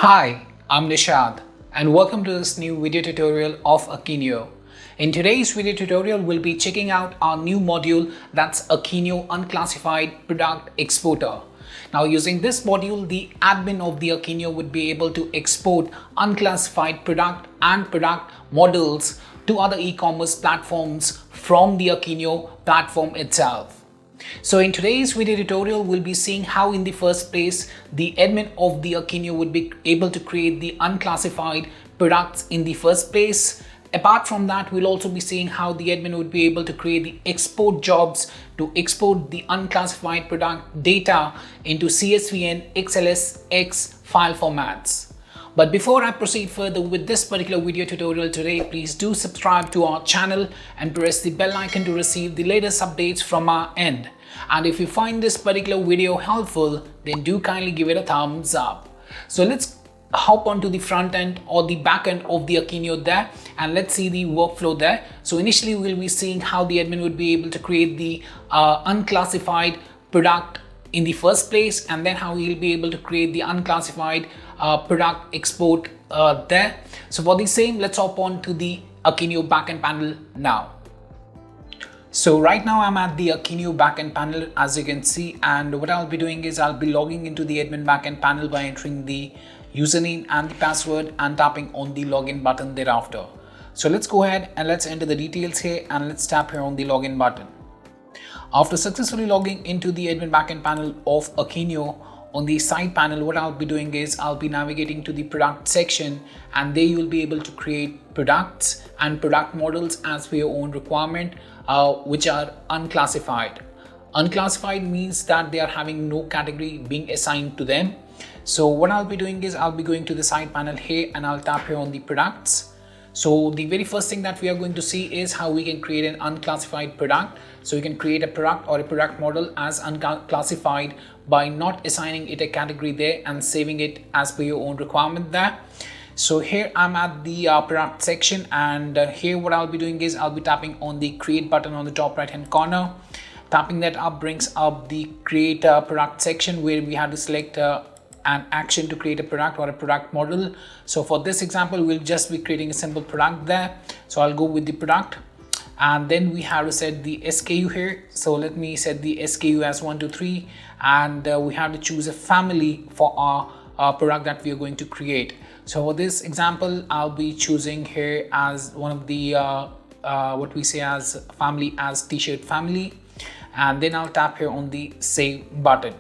Hi, I'm Nishad and welcome to this new video tutorial of Akeneo. In today's video tutorial, we'll be checking out our new module that's Akeneo Unclassified Product Exporter. Now using this module, the admin of the Akeneo would be able to export unclassified product and product models to other e-commerce platforms from the Akeneo platform itself. So in today's video tutorial, we'll be seeing how in the first place, the admin of the Akeneo would be able to create the unclassified products in the first place. Apart from that, we'll also be seeing how the admin would be able to create the export jobs to export the unclassified product data into CSV and XLSX file formats. But before I proceed further with this particular video tutorial today, please do subscribe to our channel and press the bell icon to receive the latest updates from our end. And if you find this particular video helpful, then do kindly give it a thumbs up. So let's hop onto the front end or the back end of the Akeneo there, and let's see the workflow there. So initially we'll be seeing how the admin would be able to create the unclassified product in the first place, and then how he'll be able to create the unclassified product export there. So for the same, let's hop on to the Akeneo backend panel now. So right now I'm at the Akeneo backend panel, as you can see, and what I'll be doing is I'll be logging into the admin backend panel by entering the username and the password and tapping on the login button thereafter. So let's go ahead and let's enter the details here, and let's tap here on the login button. After successfully logging into the admin backend panel of Akeneo, on the side panel, what I'll be doing is I'll be navigating to the product section, and there you'll be able to create products and product models as per your own requirement, which are unclassified. Unclassified means that they are having no category being assigned to them. So what I'll be doing is I'll be going to the side panel here, and I'll tap here on the products. So the very first thing that we are going to see is how we can create an unclassified product. So you can create a product or a product model as unclassified by not assigning it a category there and saving it as per your own requirement there. So here I'm at the product section, and here what I'll be doing is I'll be tapping on the create button on the top right hand corner. Tapping that up brings up the create product section, where we have to select an action to create a product or a product model. So for this example, we'll just be creating a simple product there. So I'll go with the product, and then we have to set the SKU here. So let me set the SKU as 1, 2, 3, and we have to choose a family for our product that we are going to create. So for this example, I'll be choosing here as one of the what we say as family as t-shirt family, and then I'll tap here on the save button.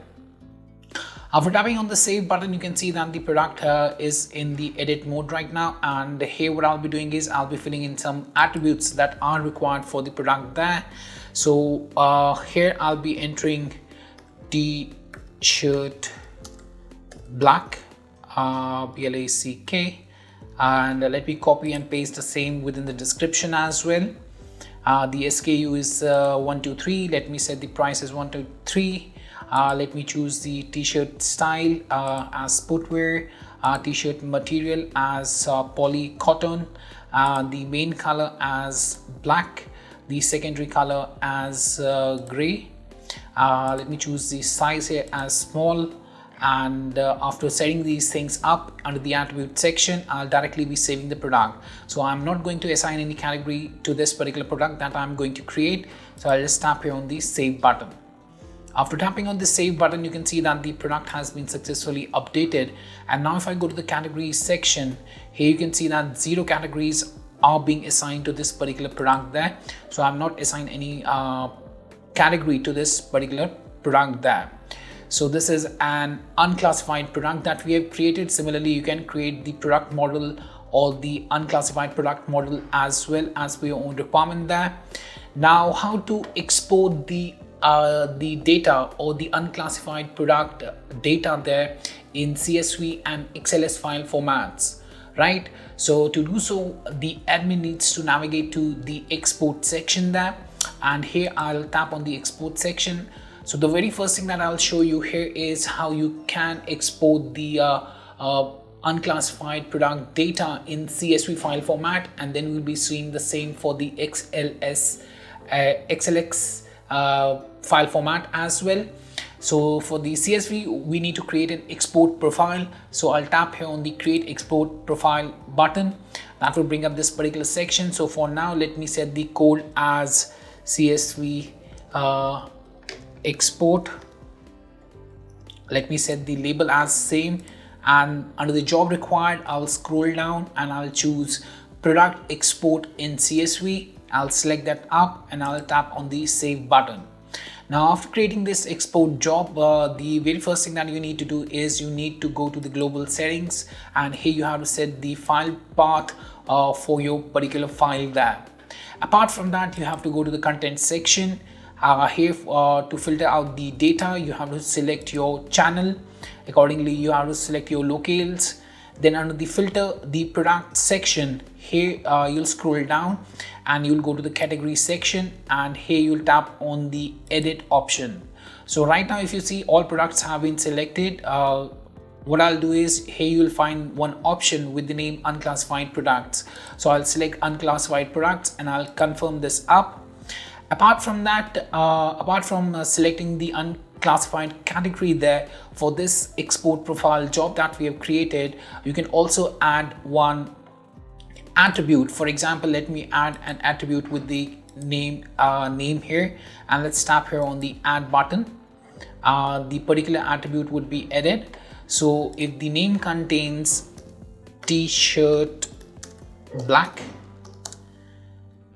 After tapping on the save button, you can see that the product is in the edit mode right now, and here what I'll be doing is I'll be filling in some attributes that are required for the product there. So here I'll be entering t-shirt black, BLACK, and let me copy and paste the same within the description as well. The SKU is 1, 2, 3. Let me set the price as 1, 2, 3. Let me choose the t-shirt style as sportwear, t-shirt material as poly cotton, the main color as black, the secondary color as gray. Let me choose the size here as small, and after setting these things up under the attribute section, I'll directly be saving the product. So I'm not going to assign any category to this particular product that I'm going to create. So I'll just tap here on the save button. After tapping on the save button, you can see that the product has been successfully updated. And now if I go to the categories section, here you can see that 0 categories are being assigned to this particular product there. So I'm not assigned any category to this particular product there. So this is an unclassified product that we have created. Similarly, you can create the product model or the unclassified product model as well as per your own requirement there. Now, how to export the data or the unclassified product data there in CSV and XLS file formats, right? So to do so, the admin needs to navigate to the export section there, and here I'll tap on the export section. So the very first thing that I'll show you here is how you can export the unclassified product data in CSV file format, and then we'll be seeing the same for the XLSX file format as well. So for the CSV, we need to create an export profile. So I'll tap here on the create export profile button. That will bring up this particular section. So for now, let me set the code as CSV export. Let me set the label as same, and under the job required, I'll scroll down and I'll choose product export in CSV. I'll select that up and I'll tap on the save button. Now after creating this export job, the very first thing that you need to do is you need to go to the global settings, and here you have to set the file path for your particular file there. Apart from that, you have to go to the content section. Here to filter out the data, you have to select your channel. Accordingly, you have to select your locales. Then under the filter, the product section, here you'll scroll down and you'll go to the category section, and here you'll tap on the edit option. So right now, if you see, all products have been selected. What I'll do is, here you'll find one option with the name unclassified products. So I'll select unclassified products and I'll confirm this up. Apart from that, apart from selecting the unclassified category there, for this export profile job that we have created, you can also add one attribute. For example, let me add an attribute with the name here, and let's tap here on the add button. The particular attribute would be edit. So if the name contains t-shirt black,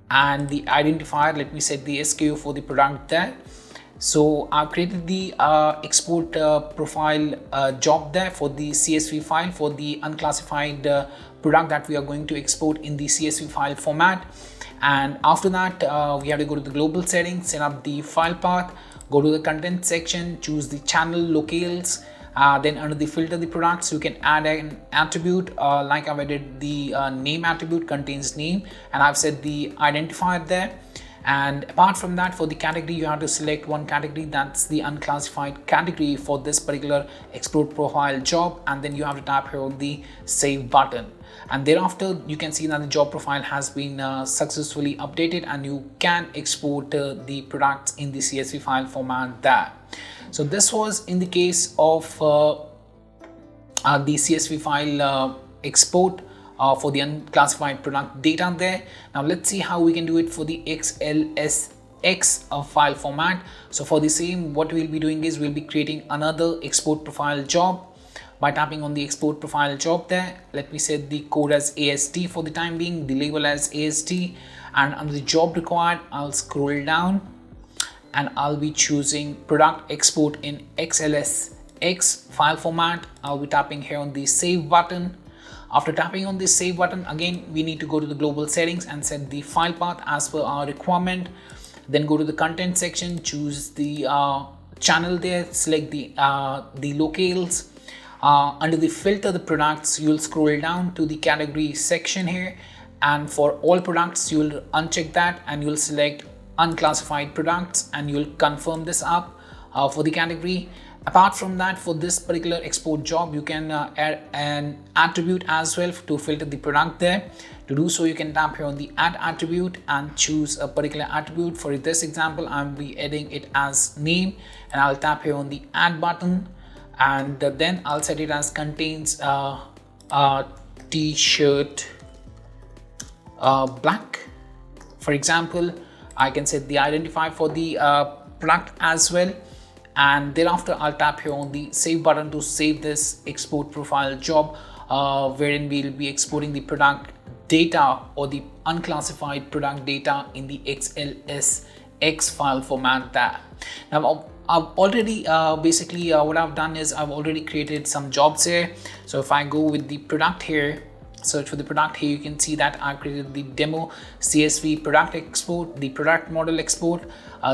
and the identifier, let me set the SKU for the product there. So I've created the export profile job there for the CSV file for the unclassified product that we are going to export in the CSV file format. And after that, we have to go to the global settings, set up the file path, go to the content section, choose the channel locales. Then under the filter the products, you can add an attribute like I've added the name attribute, contains name, and I've set the identifier there. And apart from that, for the category, you have to select one category, that's the unclassified category for this particular export profile job, and then you have to tap here on the save button. And thereafter, you can see that the job profile has been successfully updated, and you can export the products in the CSV file format there. So this was in the case of the CSV file export for the unclassified product data there. Now let's see how we can do it for the XLSX file format. So for the same, what we'll be doing is we'll be creating another export profile job by tapping on the export profile job there. Let me set the code as AST for the time being, the label as AST, and under the job required, I'll scroll down and I'll be choosing product export in XLSX file format. I'll be tapping here on the save button. After tapping on the save button, again, we need to go to the global settings and set the file path as per our requirement. Then go to the content section, choose the channel there, select the locales. Under the filter the products, you'll scroll down to the category section here, and for all products, you'll uncheck that and you'll select unclassified products, and you'll confirm this up for the category. Apart from that, for this particular export job, you can add an attribute as well to filter the product there. To do so, you can tap here on the add attribute and choose a particular attribute. For this example, I'll be adding it as name, and I'll tap here on the add button, and then I'll set it as contains t-shirt black. For example, I can set the identifier for the product as well, and thereafter I'll tap here on the save button to save this export profile job, wherein we'll be exporting the product data or the unclassified product data in the XLSX file format there. Now I've already what I've done is I've already created some jobs here. So if I go with the product here, search for the product here, you can see that I created the demo CSV product export, the product model export,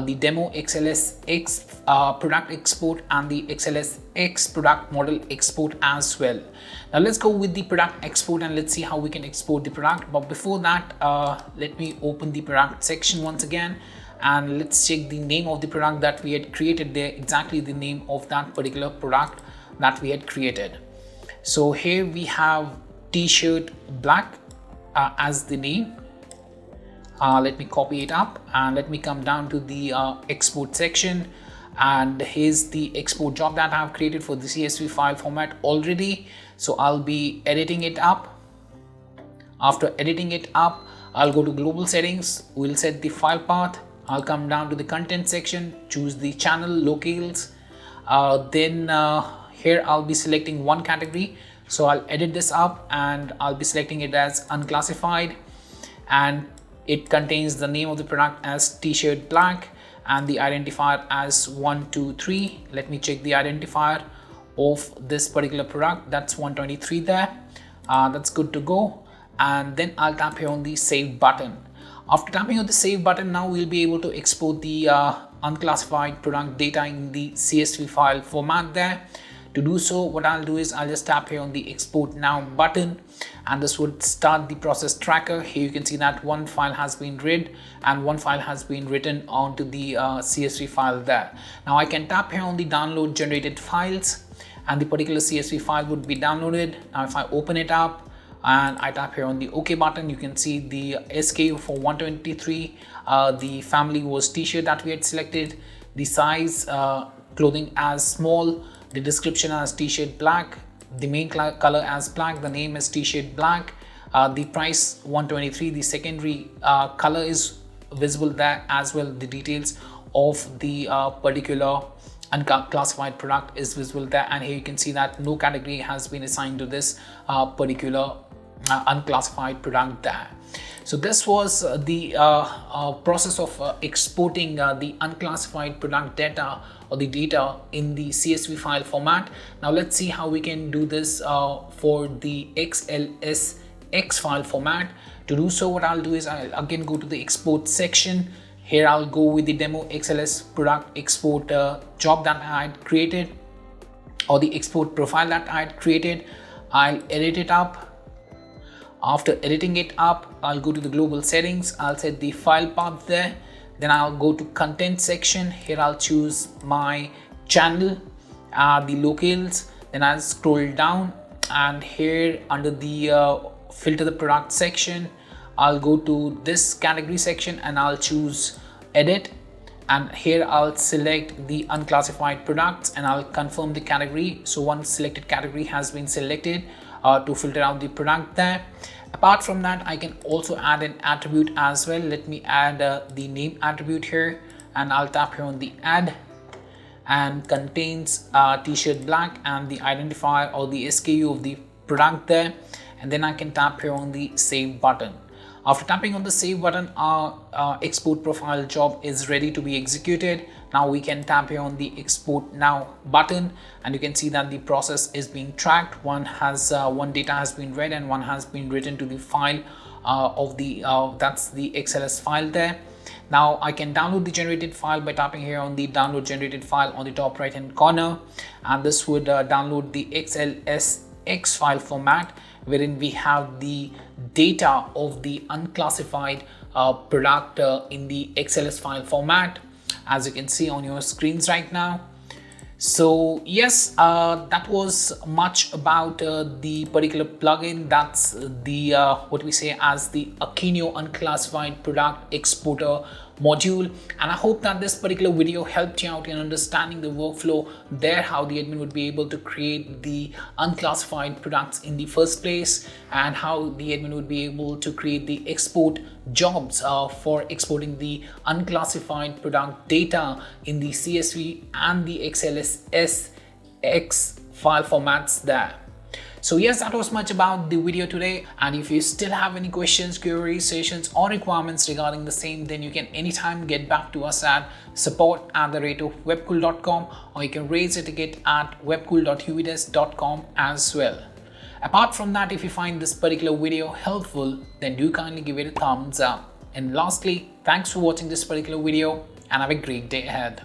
the demo XLSX product export, and the XLSX product model export as well. Now let's go with the product export and let's see how we can export the product. But before that, let me open the product section once again, and let's check the name of the product that we had created there, exactly the name of that particular product that we had created. So here we have t-shirt black as the name. Let me copy it up and let me come down to the export section. and here's the export job that I've created for the CSV file format already. So I'll be editing it up. After editing it up, I'll go to global settings. We'll set the file path. I'll come down to the content section, choose the channel locales. Then here I'll be selecting one category. So I'll edit this up and I'll be selecting it as unclassified, and it contains the name of the product as t-shirt black and the identifier as 123. Let me check the identifier of this particular product. That's 123 there. That's good to go. And then I'll tap here on the save button. After tapping on the save button, now we'll be able to export the unclassified product data in the CSV file format there. To do so, what I'll do is I'll just tap here on the export now button, and this would start the process tracker. Here you can see that one file has been read and one file has been written onto the CSV file there. Now I can tap here on the download generated files and the particular CSV file would be downloaded. Now if I open it up and I tap here on the OK button, you can see the SKU for 123. The family was t-shirt that we had selected, the size clothing as small, the description as t-shirt black, the main color as black, the name is t-shirt black, the price 123, the secondary color is visible there as well. The details of the particular unclassified product is visible there, and here you can see that no category has been assigned to this particular unclassified product there. So this was the process of exporting the unclassified product data or the data in the CSV file format. Now let's see how we can do this for the XLSX file format. To do so, what I'll do is I'll again go to the export section. Here I'll go with the demo XLS product export job that I had created, or the export profile that I had created. I'll edit it up. After editing it up, I'll go to the global settings. I'll set the file path there. Then I'll go to content section. Here I'll choose my channel, the locales. Then I'll scroll down, and here under the filter the product section, I'll go to this category section and I'll choose edit. And here I'll select the unclassified products and I'll confirm the category. So one selected category has been selected to filter out the product there. Apart from that, I can also add an attribute as well. Let me add the name attribute here, and I'll tap here on the add, and contains t-shirt black and the identifier or the SKU of the product there. And then I can tap here on the save button. After tapping on the save button, our export profile job is ready to be executed. Now we can tap here on the export now button, and you can see that the process is being tracked. One data has been read and one has been written to the file of the that's the XLS file there. Now I can download the generated file by tapping here on the download generated file on the top right hand corner, and this would download the XLSX file format, wherein we have the data of the unclassified product in the XLS file format, as you can see on your screens right now. So yes, that was much about the particular plugin. That's the what we say as the Akeneo Unclassified Product Exporter module, and I hope that this particular video helped you out in understanding the workflow there, how the admin would be able to create the unclassified products in the first place, and how the admin would be able to create the export jobs for exporting the unclassified product data in the CSV and the XLSX file formats there. So yes, that was much about the video today, and if you still have any questions, queries, suggestions or requirements regarding the same, then you can anytime get back to us at support@webcool.com, or you can raise a ticket at webcool.huvidesk.com as well. Apart from that, if you find this particular video helpful, then do kindly give it a thumbs up. And lastly, thanks for watching this particular video and have a great day ahead.